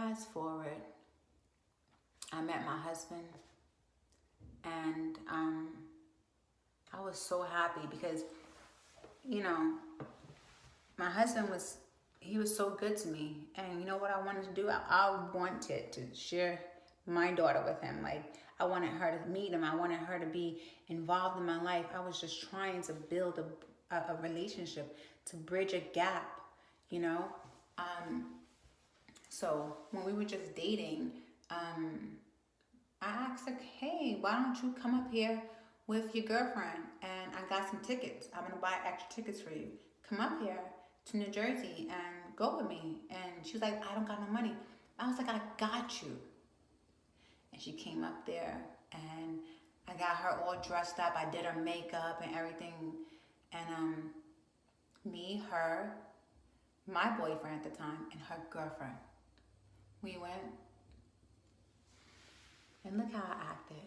fast forward, I met my husband, and I was so happy because, you know, my husband was so good to me. And you know what I wanted to do? I wanted to share my daughter with him. Like, I wanted her to meet him. I wanted her to be involved in my life. I was just trying to build a relationship, to bridge a gap, you know? So when we were just dating, I asked her, hey, why don't you come up here with your girlfriend? And I got some tickets. I'm going to buy extra tickets for you. Come up here to New Jersey and go with me. And she was like, I don't got no money. I was like, I got you. And she came up there, and I got her all dressed up. I did her makeup and everything. And me, her, my boyfriend at the time, and her girlfriend, we went. And look how I acted.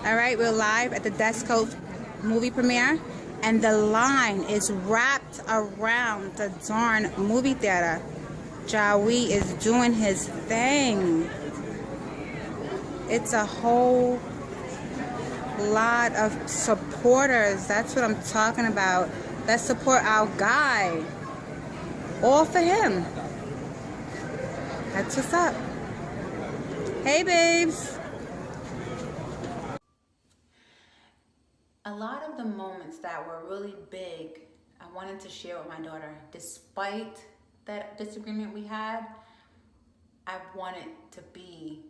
All right, we're live at the Desk Coat movie premiere, and the line is wrapped around the darn movie theater. Jawi is doing his thing. It's a whole lot of supporters. That's what I'm talking about. Let's support our guy. All for him. That's what's up. Hey, babes. A lot of the moments that were really big, I wanted to share with my daughter. Despite that disagreement we had, I wanted to be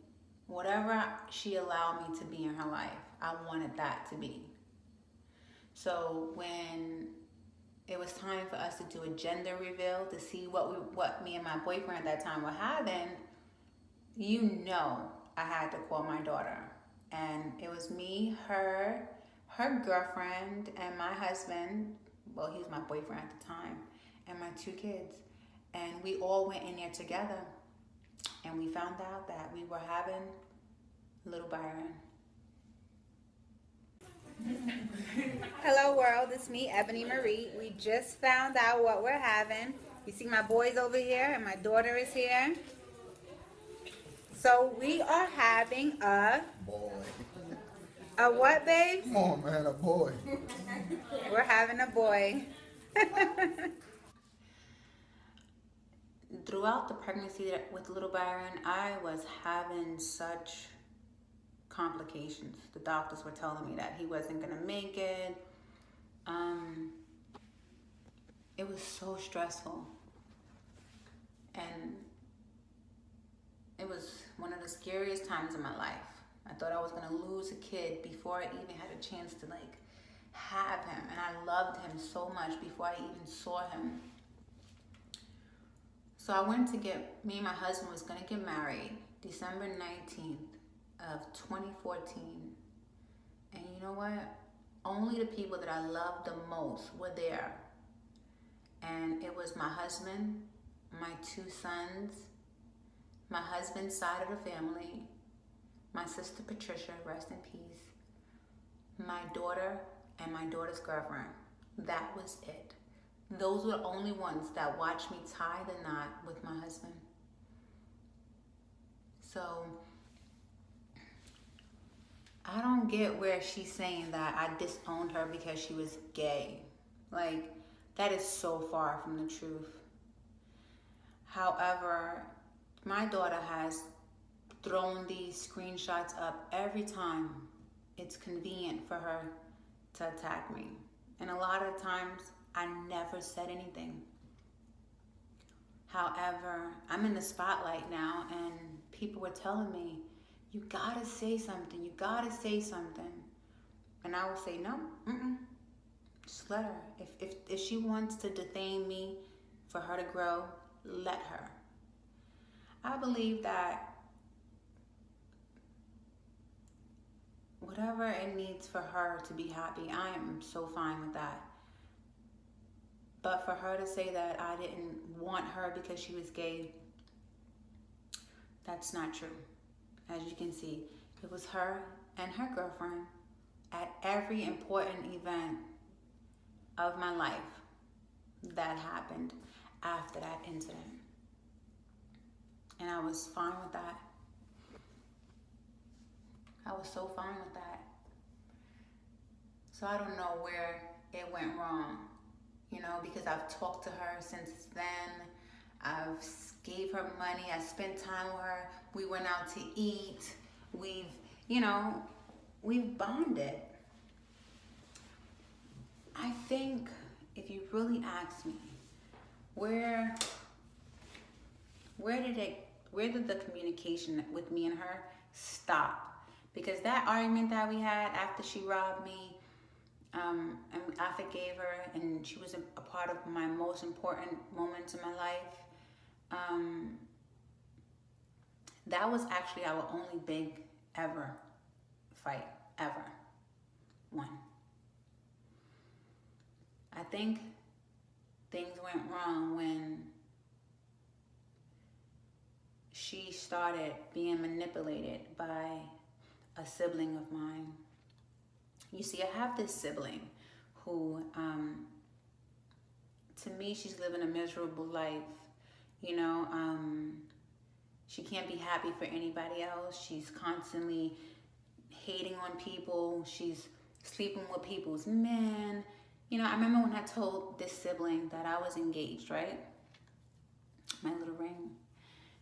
whatever she allowed me to be in her life. I wanted that to be. So when it was time for us to do a gender reveal to see what me and my boyfriend at that time were having, you know, I had to call my daughter. And it was me, her girlfriend, and my husband. Well, he was my boyfriend at the time, and my 2 kids. And we all went in there together, and we found out that we were having little Byron. Hello world, it's me, Ebony Marie. We just found out what we're having. You see my boys over here, and my daughter is here. So we are having a boy. A what, babe? Come on, man, a boy. We're having a boy. Throughout the pregnancy with little Byron, I was having such complications. The doctors were telling me that he wasn't gonna make it. It was so stressful. And it was one of the scariest times in my life. I thought I was gonna lose a kid before I even had a chance to have him. And I loved him so much before I even saw him. So I went to me and my husband was gonna get married December 19th of 2014. And you know what? Only the people that I loved the most were there. And it was my husband, my 2 sons, my husband's side of the family, my sister Patricia, rest in peace, my daughter, and my daughter's girlfriend. That was it. Those were the only ones that watched me tie the knot with my husband. So I don't get where she's saying that I disowned her because she was gay. That is so far from the truth. However, my daughter has thrown these screenshots up every time it's convenient for her to attack me. And a lot of times I never said anything. However, I'm in the spotlight now, and people were telling me, you gotta say something, you gotta say something. And I will say, no, just let her. If she wants to defame me for her to grow, let her. I believe that whatever it needs for her to be happy, I am so fine with that. But for her to say that I didn't want her because she was gay, that's not true. As you can see, it was her and her girlfriend at every important event of my life that happened after that incident. And I was fine with that. I was so fine with that. So I don't know where it went wrong, you know, because I've talked to her since then. I've gave her money. I spent time with her. We went out to eat. We've, you know, we've bonded. I think if you really ask me, where did the communication with me and her stop? Because that argument that we had after she robbed me, and I forgave her, and she was a part of my most important moments in my life. That was actually our only big ever fight, ever. One. I think things went wrong when she started being manipulated by a sibling of mine. You see, I have this sibling who, to me, she's living a miserable life. You know, she can't be happy for anybody else. She's constantly hating on people. She's sleeping with people's men. You know, I remember when I told this sibling that I was engaged, right? My little ring.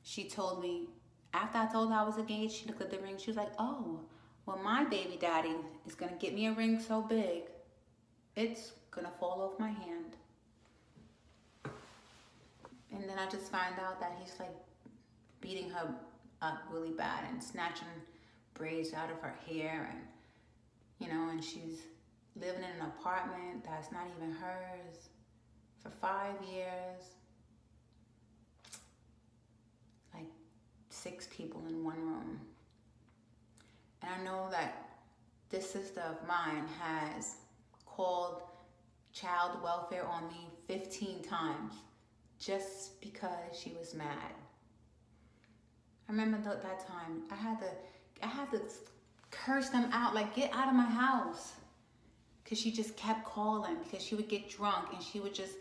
She told me, after I told her I was engaged, she looked at the ring. She was like, oh, well, my baby daddy is going to get me a ring so big, it's going to fall off my hand. And then I just find out that he's like beating her up really bad and snatching braids out of her hair. And, you know, and she's living in an apartment that's not even hers for 5 years. Like 6 people in one room. And I know that this sister of mine has called child welfare on me 15 times just because she was mad. I remember that time I had to curse them out, like, get out of my house. Because she just kept calling, because she would get drunk and she would just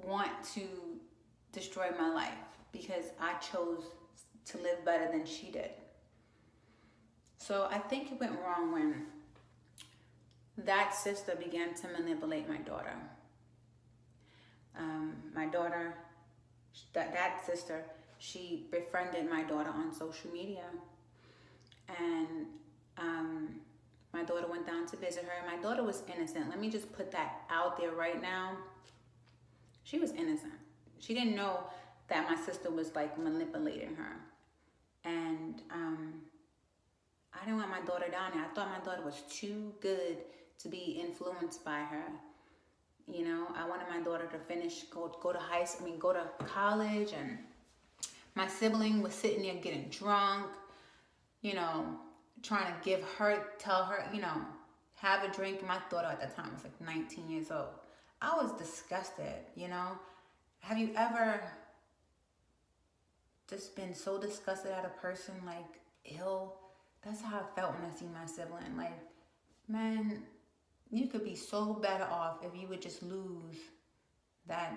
want to destroy my life because I chose to live better than she did. So I think it went wrong when that sister began to manipulate my daughter. My daughter, that sister, she befriended my daughter on social media. And my daughter went down to visit her. My daughter was innocent. Let me just put that out there right now. She was innocent. She didn't know that my sister was like manipulating her. And I didn't want my daughter down there. I thought my daughter was too good to be influenced by her. You know, I wanted my daughter to finish, go to college. And my sibling was sitting there getting drunk, you know, trying to tell her, you know, have a drink. My daughter at that time was like 19 years old. I was disgusted, you know. Have you ever just been so disgusted at a person, like, ill? That's how I felt when I see my sibling. Like, man, you could be so better off if you would just lose that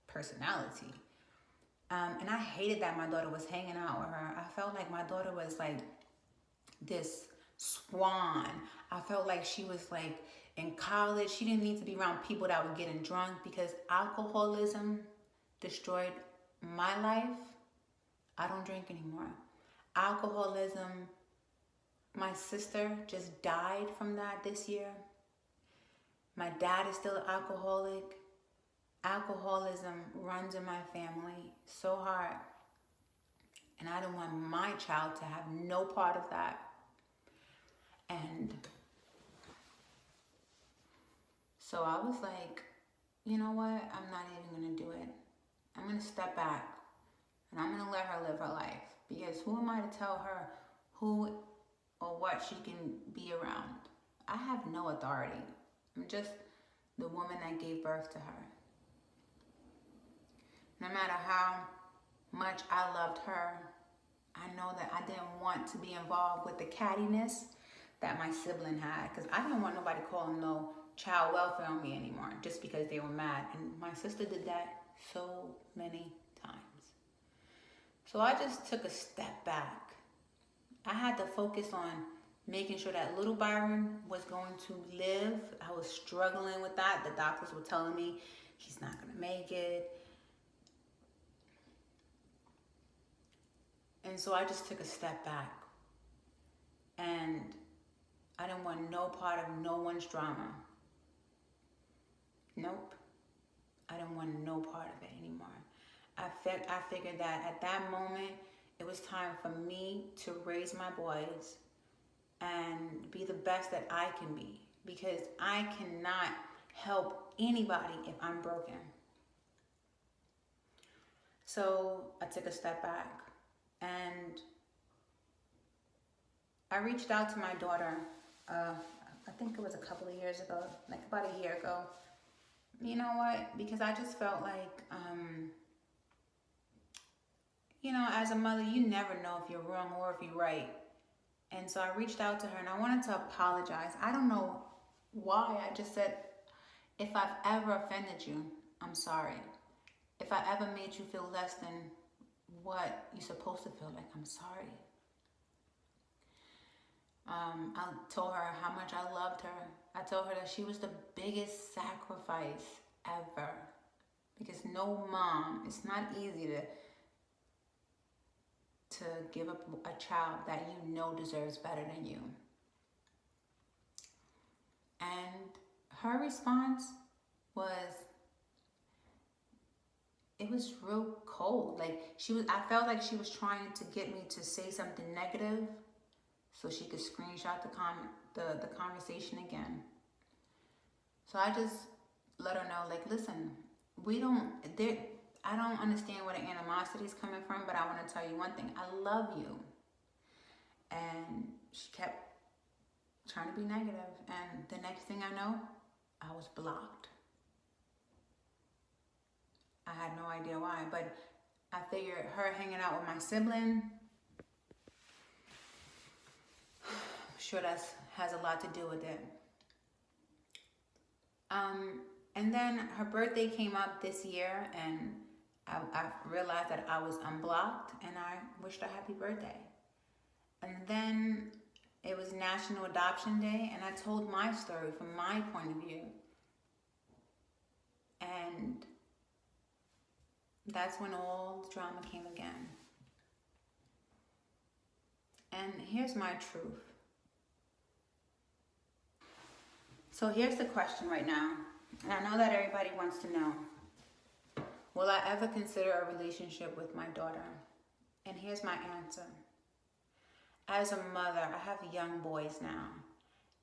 personality. And I hated that my daughter was hanging out with her. I felt like my daughter was like this swan. I felt like she was like in college. She didn't need to be around people that were getting drunk, because alcoholism destroyed my life. I don't drink anymore. Alcoholism, my sister just died from that this year. My dad is still an alcoholic. Alcoholism runs in my family so hard. And I don't want my child to have no part of that. And so I was like, you know what? I'm not even going to do it. I'm going to step back and I'm going to let her live her life. Because who am I to tell her who or what she can be around? I have no authority. I'm just the woman that gave birth to her. No matter how much I loved her, I know that I didn't want to be involved with the cattiness that my sibling had, because I didn't want nobody calling no child welfare on me anymore just because they were mad. And my sister did that so many times. So I just took a step back. I had to focus on making sure that little Byron was going to live. I was struggling with that. The doctors were telling me he's not going to make it. And so I just took a step back. And I didn't want no part of no one's drama. Nope. I didn't want no part of it anymore. I figured that at that moment, it was time for me to raise my boys and be the best that I can be, because I cannot help anybody if I'm broken. So I took a step back and I reached out to my daughter, I think it was a couple of years ago, like about a year ago. You know what? Because I just felt like, as a mother, you never know if you're wrong or if you're right. And so I reached out to her and I wanted to apologize. I don't know why. I just said, if I've ever offended you, I'm sorry. If I ever made you feel less than what you're supposed to feel like, I'm sorry. I told her how much I loved her. I told her that she was the biggest sacrifice ever. Because no mom, it's not easy to give up a child that you know deserves better than you. And her response was, it was real cold. Like I felt like she was trying to get me to say something negative so she could screenshot the conversation again. So I just let her know, like, listen, I don't understand where the animosity is coming from, but I want to tell you one thing. I love you. And she kept trying to be negative. And the next thing I know, I was blocked. I had no idea why, but I figured her hanging out with my sibling, I'm sure that has a lot to do with it. And then her birthday came up this year, and I realized that I was unblocked, and I wished her happy birthday. And then it was National Adoption Day, and I told my story from my point of view. And that's when all the drama came again. And here's my truth. So here's the question right now. And I know that everybody wants to know, will I ever consider a relationship with my daughter? And here's my answer. As a mother, I have young boys now.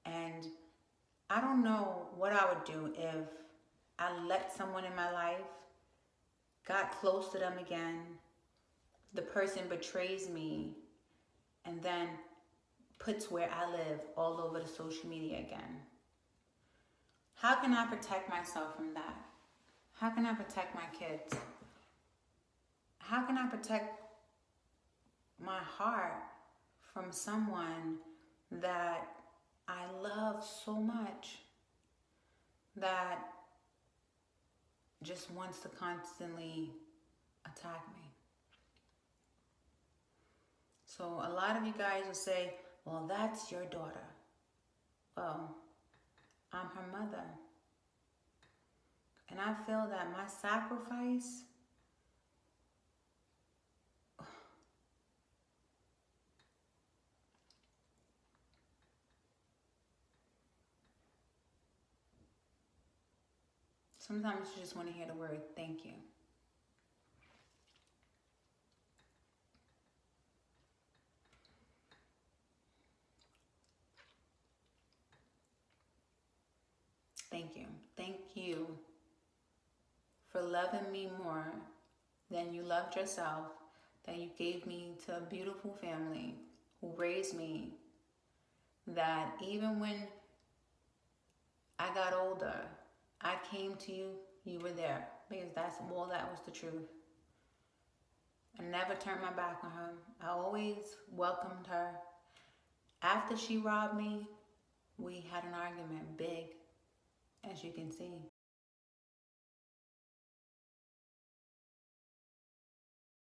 And I don't know what I would do if I let someone in my life, got close to them again, the person betrays me, and then puts where I live all over the social media again. How can I protect myself from that? How can I protect my kids? How can I protect my heart from someone that I love so much, that just wants to constantly attack me? So a lot of you guys will say, well, that's your daughter. Well, I'm her mother. And I feel that my sacrifice sometimes you just want to hear the word thank you. Thank you. Thank you for loving me more than you loved yourself, that you gave me to a beautiful family who raised me, that even when I got older, I came to you, you were there, because that was the truth. I never turned my back on her. I always welcomed her. After she robbed me, we had an argument, big, as you can see.